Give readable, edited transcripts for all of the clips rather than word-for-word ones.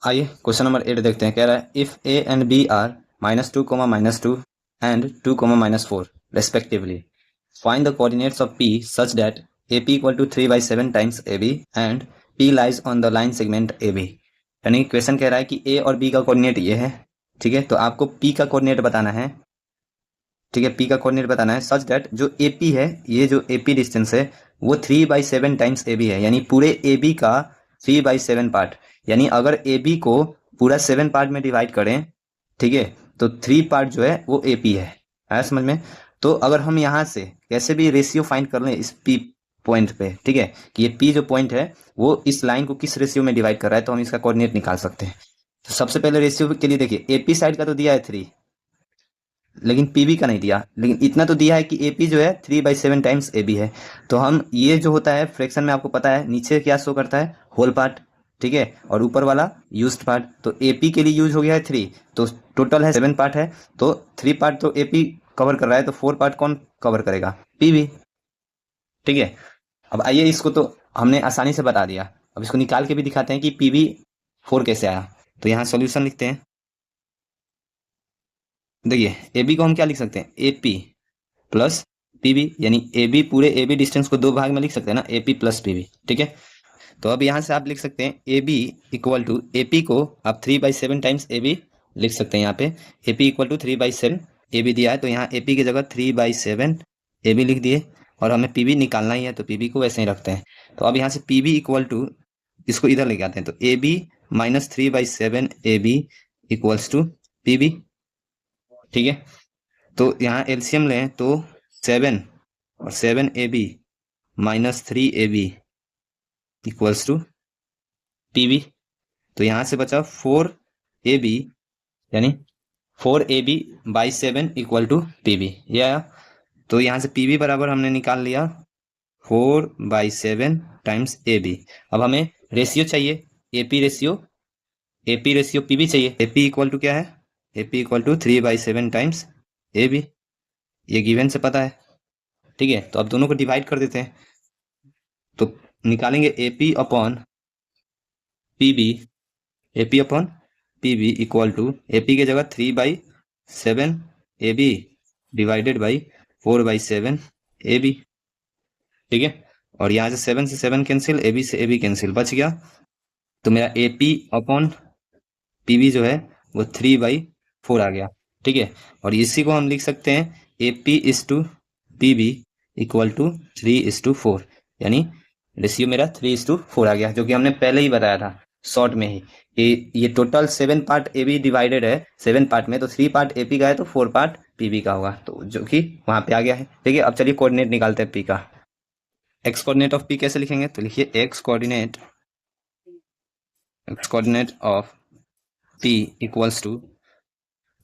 आइए question number 8 देखते हैं। कह रहा है if A and B are -2, and 2, -4 respectively, find the coordinates of P such that A P equal to 3/7 times A B and P lies on the line segment A B. यानी question कह रहा है कि ए और B का coordinate ये है, ठीक है। तो आपको पी का कोऑर्डिनेट बताना है, ठीक है। पी का कोऑर्डिनेट बताना है सच दैट जो ए पी है, ये जो ए पी डिस्टेंस है वो 3/7 टाइम्स ए बी है, यानी पूरे ए बी का 3/7 पार्ट। यानी अगर ए बी को पूरा 7 पार्ट में डिवाइड करें, ठीक है, तो 3 पार्ट जो है वो ए पी है। आया समझ में? तो अगर हम यहाँ से कैसे भी रेशियो फाइंड कर लें इस पी पॉइंट पे, ठीक है, कि ये पी जो पॉइंट है वो इस लाइन को किस रेशियो में डिवाइड कर रहा है, तो हम इसका कोऑर्डिनेट निकाल सकते हैं। तो सबसे पहले रेशियो के लिए देखिए, ए पी साइड का तो दिया है 3, लेकिन पीबी का नहीं दिया, लेकिन इतना तो दिया है कि एपी जो है 3/7 टाइम्स ए बी है। तो हम ये जो होता है फ्रैक्शन में, आपको पता है नीचे क्या शो करता है, होल पार्ट, ठीक है, और ऊपर वाला यूज्ड पार्ट। तो एपी के लिए यूज हो गया है 3, तो टोटल है 7 पार्ट है, तो 3 पार्ट तो एपी कवर कर रहा है, तो 4 पार्ट कौन कवर करेगा, पीबी, ठीक है। अब आइए, इसको तो हमने आसानी से बता दिया, अब इसको निकाल के भी दिखाते हैं कि पीबी 4 कैसे आया। तो यहाँ सोल्यूशन लिखते हैं। देखिए ए बी को हम क्या लिख सकते हैं, A P plus P B, यानी ए बी, पूरे ए बी डिस्टेंस को 2 भाग में लिख सकते हैं ना, A P plus P B, ठीक है। तो अब यहाँ से आप लिख सकते हैं A B equal to, A P को आप 3/7 टाइम्स ए बी लिख सकते हैं। यहाँ पे A P equal to 3/7 A B दिया है, तो यहाँ ए पी की जगह 3/7 ए बी लिख दिए, और हमें पी बी निकालना ही है, तो पी बी को वैसे ही रखते हैं। तो अब यहाँ से पी बी इक्वल टू, इसको इधर लेके आते हैं, तो A B -3/7 A B equals to P B, ठीक है। तो यहाँ एलसीएम लें तो 7 और 7 A B -3 A B equals to P B. तो यहाँ से बचा 4 ए बी, यानी 4 A B by 7 equal to P B, ये आया। तो यहाँ से पी बी बराबर हमने निकाल लिया 4/7 टाइम्स ए बी। अब हमें रेशियो चाहिए, A P ratio P B चाहिए। ए पी इक्वल टू क्या है, A P equal to 3/7 times A B, ये गिवन से पता है, ठीक है। तो अब दोनों को डिवाइड कर देते हैं, तो निकालेंगे A P upon P B, A P upon P B equal to, A P की जगह 3/7 A B divided by 4/7 A B, ठीक है। और यहाँ से 7 से 7 कैंसिल, ए बी से ए बी कैंसिल, बच गया। तो मेरा A P upon P B जो है वो 3/4 आ गया, ठीक है। और इसी को हम लिख सकते हैं A P is to P B equal to 3:4, यानी रेशियो मेरा 3:4 आ गया, जो कि हमने पहले ही बताया था शॉर्ट में ही। ये total 7 part A B divided है 7 पार्ट में, तो 3 पार्ट ए पी का है, तो 4 पार्ट पी बी का होगा, तो जो कि वहां पे आ गया है, ठीक है। अब चलिए कोऑर्डिनेट निकालते हैं पी का। एक्स कोऑर्डिनेट ऑफ पी कैसे लिखेंगे, तो लिखिए x coordinate of P equals to,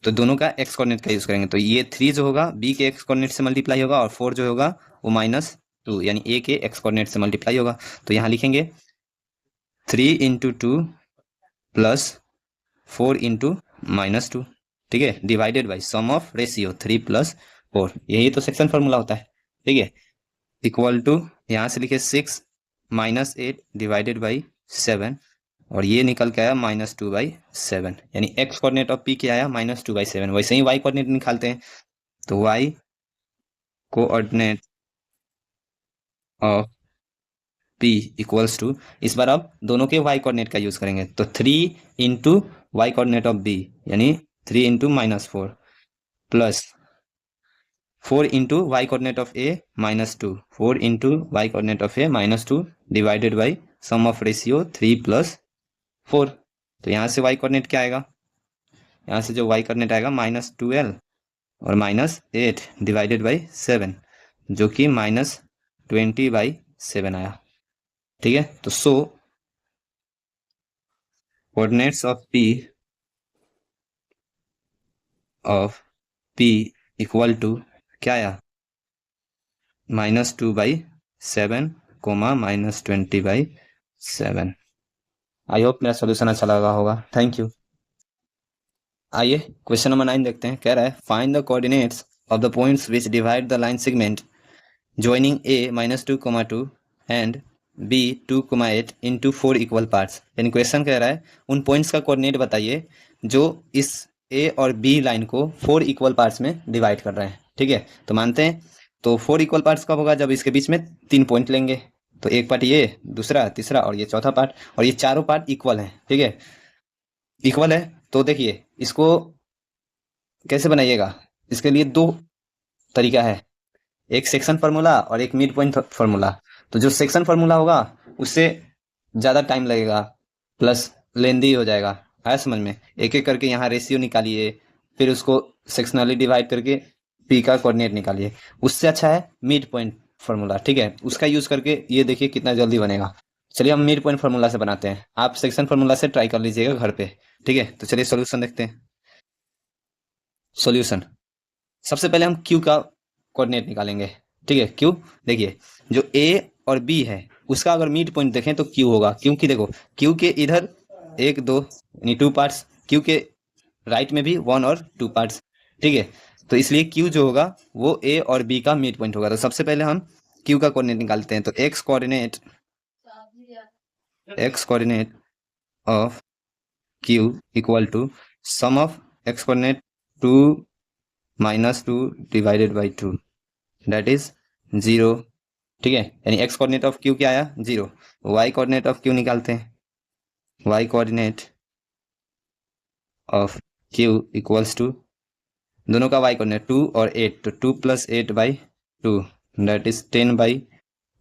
तो दोनों का एक्स कोऑर्डिनेट का यूज करेंगे, तो ये 3 जो होगा बी के एक्स कोऑर्डिनेट से मल्टीप्लाई होगा, और 4 जो होगा वो -2 यानी ए के एक्स कोऑर्डिनेट से मल्टीप्लाई होगा। तो यहाँ लिखेंगे 3 × 2 प्लस 4 × -2, ठीक है, divided by sum of ratio 3 + 4, यही तो सेक्शन फॉर्मूला होता है, ठीक है। इक्वल टू, यहाँ से लिखे 6 - 8 डिवाइडेड बाई 7, और ये निकल के आया -2/7, यानी एक्स कोऑर्डिनेट ऑफ पी क्या आया, -2/7। वैसे ही वाई कोऑर्डिनेट निकालते हैं, तो y coordinate of P equals to, इस बार अब दोनों के वाई कोऑर्डिनेट का यूज करेंगे, तो 3 × वाई कोऑर्डिनेट ऑफ बी, यानी 3 × -4 plus 4 × y coordinate of A -2, 4 × y coordinate of A -2 divided by sum of ratio 3 + 4। तो यहाँ से वाई कोऑर्डिनेट क्या आएगा, यहाँ से जो वाई कोऑर्डिनेट आएगा -12 और -8 डिवाइडेड बाई 7, जो कि -20/7 आया, ठीक है। तो so coordinates of P equal to क्या आया, -2/7, -20/7। आई होप मेरा सोल्यूशन अच्छा लगा होगा, थैंक यू। आइए क्वेश्चन नंबर 9 देखते हैं। कह रहा है find the coordinates of the points which divide the line segment joining a -2, 2 and B 2,8 into 4 equal parts. यानी क्वेश्चन कह रहा है उन पॉइंट्स का कोऑर्डिनेट बताइए जो इस ए और बी लाइन को 4 इक्वल पार्ट्स में डिवाइड कर रहे हैं। ठीक है, तो मानते हैं। तो 4 इक्वल पार्ट्स कब होगा? जब इसके बीच में 3 पॉइंट लेंगे। तो एक पार्ट ये, दूसरा, तीसरा और ये चौथा पार्ट, और ये चारों पार्ट इक्वल है। ठीक है, इक्वल है। तो देखिए इसको कैसे बनाइएगा, इसके लिए दो तरीका है, एक सेक्शन फार्मूला और एक मिड पॉइंट फार्मूला। तो जो सेक्शन फार्मूला होगा उससे ज़्यादा टाइम लगेगा, प्लस लेंदी हो जाएगा। आया समझ में? एक एक करके यहाँ रेशियो निकालिए, फिर उसको सेक्शनली डिवाइड करके पी का कोऑर्डिनेट निकालिए। उससे अच्छा है मिड पॉइंट फार्मूला। ठीक है, उसका यूज करके ये देखिए कितना जल्दी बनेगा। चलिए हम मिड पॉइंट फार्मूला से बनाते हैं, आप सेक्शन फार्मूला से ट्राई कर लीजिएगा घर पे। ठीक है, तो चलिए सोल्यूशन देखते हैं। सॉल्यूशन, सबसे पहले हम क्यू का कोऑर्डिनेट निकालेंगे। ठीक है, क्यू देखिए जो ए और बी है उसका अगर मिड पॉइंट देखें तो क्यू होगा, क्योंकि देखो क्यू के इधर 1 2 यानी 2 पार्ट्स, क्यू के राइट में भी 1 और 2 पार्ट्स। ठीक है, तो इसलिए क्यू जो होगा वो ए और बी का मिड पॉइंट होगा। तो सबसे पहले हम क्यू का कोऑर्डिनेट निकालते हैं। तो x coordinate of Q equal to sum of x coordinate 2 -2 divided by 2 that is 0। ठीक है, यानी एक्स कोऑर्डिनेट ऑफ क्यू क्या आया? 0। वाई कोऑर्डिनेट ऑफ क्यू निकालते हैं। Y coordinate of Q equals to, दोनों का वाई कोऑर्डिनेट 2 और 8, तो 2 + 8 by 2 that is 10 by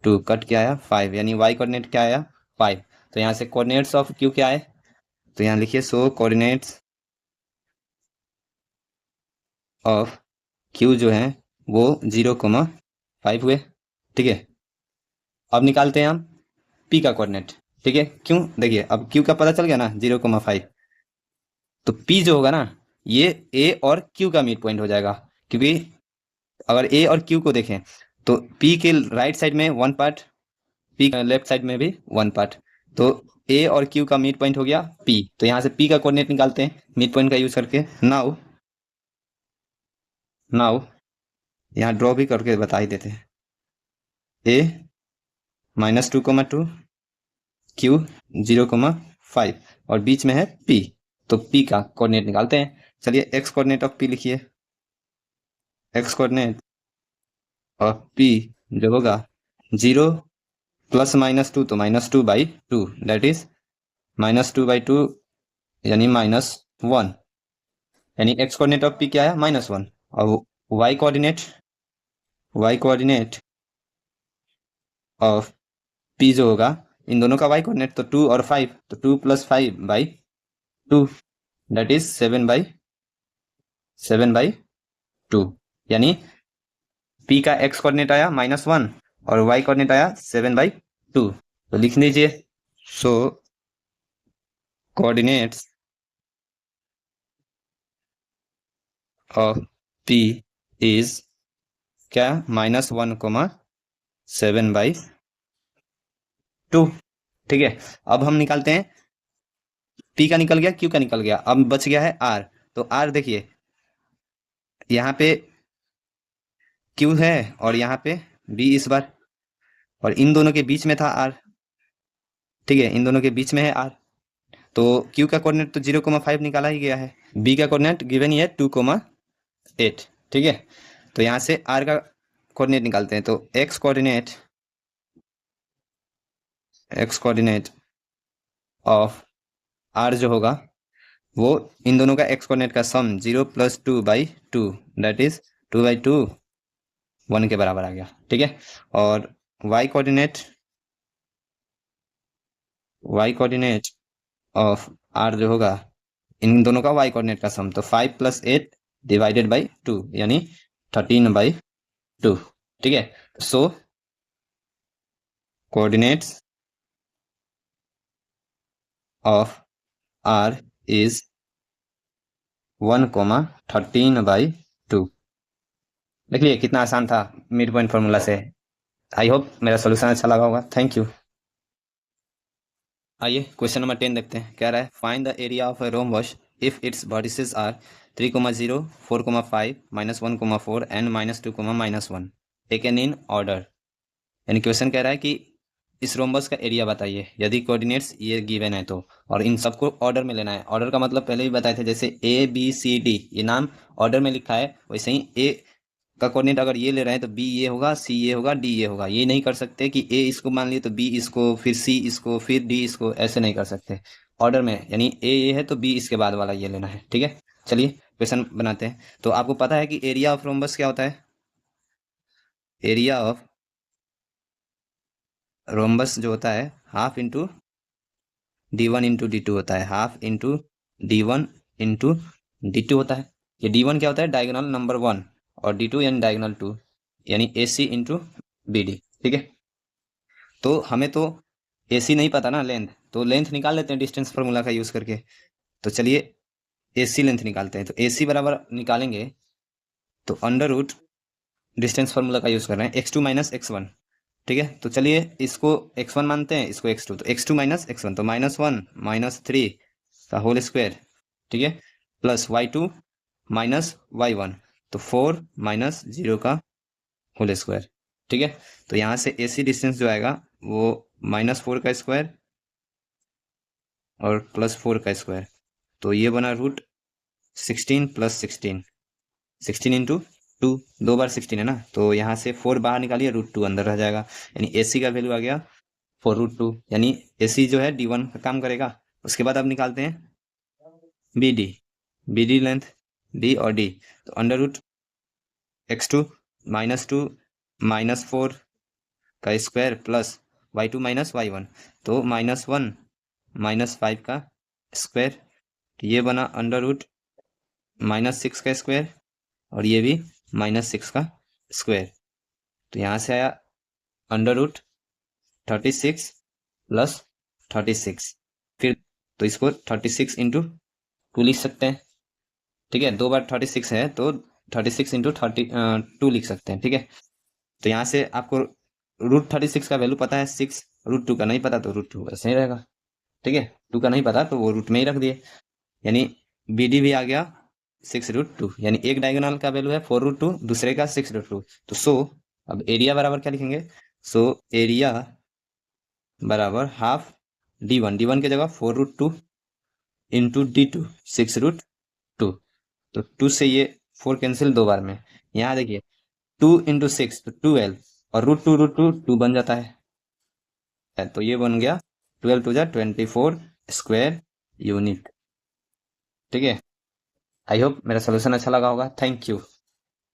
2, cut क्या आया? 5, यानी वाई कोऑर्डिनेट क्या आया? 5। तो यहाँ से कोऑर्डिनेट्स ऑफ क्यू क्या है? तो यहाँ लिखिए सो कोऑर्डिनेट्स ऑफ क्यू जो है वो 0,5 हुए। ठीक है, अब निकालते हैं हम पी का कोऑर्डिनेट। ठीक है, क्यों? देखिए अब क्यू का पता चल गया ना 0,5, तो पी जो होगा ना ये ए और क्यू का मिड पॉइंट हो जाएगा। क्योंकि अगर ए और क्यू को देखें तो पी के राइट साइड में 1 पार्ट, पी का लेफ्ट साइड में भी 1 पार्ट, तो ए और क्यू का मिड पॉइंट हो गया पी। तो यहाँ से पी का कोऑर्डिनेट निकालते हैं मिड पॉइंट का यूज करके। नाउ यहाँ ड्रॉ भी करके बता ही देते हैं। ए -2,2, क्यू 0,5 और बीच में है पी, तो पी का कोऑर्डिनेट निकालते हैं। चलिए एक्स कोऑर्डिनेट ऑफ पी लिखिए। एक्स कोऑर्डिनेट ऑफ पी जो होगा 0 + -2, तो -2 बाई 2 दैट इज -2 बाई 2 यानी -1, यानी एक्स कोऑर्डिनेट ऑफ पी क्या है? -1। और वाई कोऑर्डिनेट ऑफ पी जो होगा इन दोनों का वाई कोऑर्डिनेट तो 2 और 5, तो 2 + 5 बाई 2 दैट इज 7 बाई 2, यानी पी का एक्स कोऑर्डिनेट आया -1 और वाई कोऑर्डिनेट आया 7 बाई 2। तो लिख लीजिए सो कोऑर्डिनेट्स ऑफ पी इज क्या? -1,7 बाई 2। ठीक है, अब हम निकालते हैं पी का निकल गया, क्यू का निकल गया, अब बच गया है आर। तो आर देखिए यहाँ पे क्यू है और यहाँ पे बी इस बार, और इन दोनों के बीच में था आर। ठीक है, इन दोनों के बीच में है आर, तो क्यू का कोऑर्डिनेट तो 0,5 निकाला ही गया है, बी का कोऑर्डिनेट गिवन ही है 2,8। ठीक है, तो यहाँ से आर का कोऑर्डिनेट निकालते हैं। तो एक्स कोऑर्डिनेट ऑफ आर जो होगा वो इन दोनों का एक्स कोऑर्डिनेट का सम 0 + 2 बाई 2 दैट इज 2 बाई 2 1 के बराबर आ गया। ठीक है, और वाई कोऑर्डिनेट ऑफ आर जो होगा इन दोनों का वाई कोऑर्डिनेट का सम, तो 5 + 8 डिवाइडेड बाई 2 यानी 13 बाई 2। ठीक है, so coordinates of R is 1,13 by 2। देख लिए कितना आसान था मिड पॉइंट फार्मूला से। आई होप मेरा सोल्यूशन अच्छा लगा होगा। Thank you. आइए क्वेश्चन नंबर 10 देखते हैं। कह रहा है find the area of a rhombus if its vertices are 3,0, 4,5, -1,4 and -2, -1 taken in order. यानी क्वेश्चन कह रहा है कि इस रोम्बस का एरिया बताइए यदि कोऑर्डिनेट्स ये गिवन है तो, और इन सबको ऑर्डर में लेना है। ऑर्डर का मतलब पहले भी बताए थे, जैसे ए बी सी डी ये नाम ऑर्डर में लिखा है, वैसे ही ए का कोऑर्डिनेट अगर ये ले रहे हैं तो बी ये होगा, सी ये होगा, डी ये होगा। ये नहीं कर सकते कि ए इसको मान लिए तो बी इसको, फिर सी इसको, फिर डी इसको, ऐसे नहीं कर सकते। ऑर्डर में, यानी ए ये है तो बी इसके बाद वाला ये लेना है, ठीक है। चलिए क्वेश्चन बनाते हैं। तो आपको पता है कि एरिया ऑफ रोम्बस क्या होता है? एरिया ऑफ रोम्बस जो होता है हाफ इंटू d1 इंटू डी2 होता है, हाफ इंटू d1 इंटू डी2 होता है। ये d1 क्या होता है? डायगोनल नंबर 1, और d2 यानी डायगोनल 2, यानी AC इंटू BD, ठीक है। तो हमें तो AC नहीं पता ना लेंथ, तो लेंथ निकाल लेते हैं डिस्टेंस फार्मूला का यूज करके। तो चलिए AC लेंथ निकालते हैं। तो AC बराबर निकालेंगे तो अंडर रूट डिस्टेंस फार्मूला का यूज कर रहे हैं x2 माइनस x1, ठीक है। तो चलिए इसको x1 मानते हैं, इसको x2, तो x2 माइनस x1 तो -1 -3 का होल स्क्वायर, ठीक है, प्लस y2 माइनस y1 तो 4 माइनस 0 का होल स्क्वायर, ठीक है। तो यहाँ से AC डिस्टेंस जो आएगा वो -4 का स्क्वायर और +4 का स्क्वायर, तो ये बना रूट 16 + 16, 16 इंटू 2, 2 बार 16 है ना, तो यहाँ से 4 बाहर निकालिए, √2 अंदर रह जाएगा, यानी AC का वैल्यू आ गया 4√2, यानी AC जो है D1 का काम करेगा। उसके बाद अब निकालते हैं BD लेंथ D और D, तो अंडर रूट x2 -2 -4 का square plus y2 minus y1 तो -1 -5 का स्क्वायर, तो ये बना अंडर रूट -6 का स्क्वायर, और ये भी -6 का स्क्वायर। तो यहाँ से आया अंडर रूट 36 + 36, फिर तो इसको 36 इंटू 2 लिख सकते हैं, ठीक है। 2 बार 36 है तो 36 इंटू 2 लिख सकते हैं, ठीक है। तो यहाँ से आपको √36 का वैल्यू पता है 6, √2 का नहीं पता तो √2 ऐसे ही रहेगा, ठीक है। 2 का नहीं पता तो वो रूट में ही रख दिए, यानी BD भी आ गया 6√2, यानी एक डायगोनल का वैल्यू है 4√2, दूसरे का 6√2। तो सो अब एरिया बराबर क्या लिखेंगे? सो एरिया बराबर हाफ D1 की जगह 4√2 इंटू D2 6√2, तो 2 से ये 4 कैंसिल 2 बार में, यहाँ देखिए 2 इंटू 6 तो 12, और √2 बन जाता है, तो ये बन गया 12 2 24 स्क्वायर यूनिट, ठीक है। आई होप मेरा सोल्यूशन अच्छा लगा होगा। Thank you.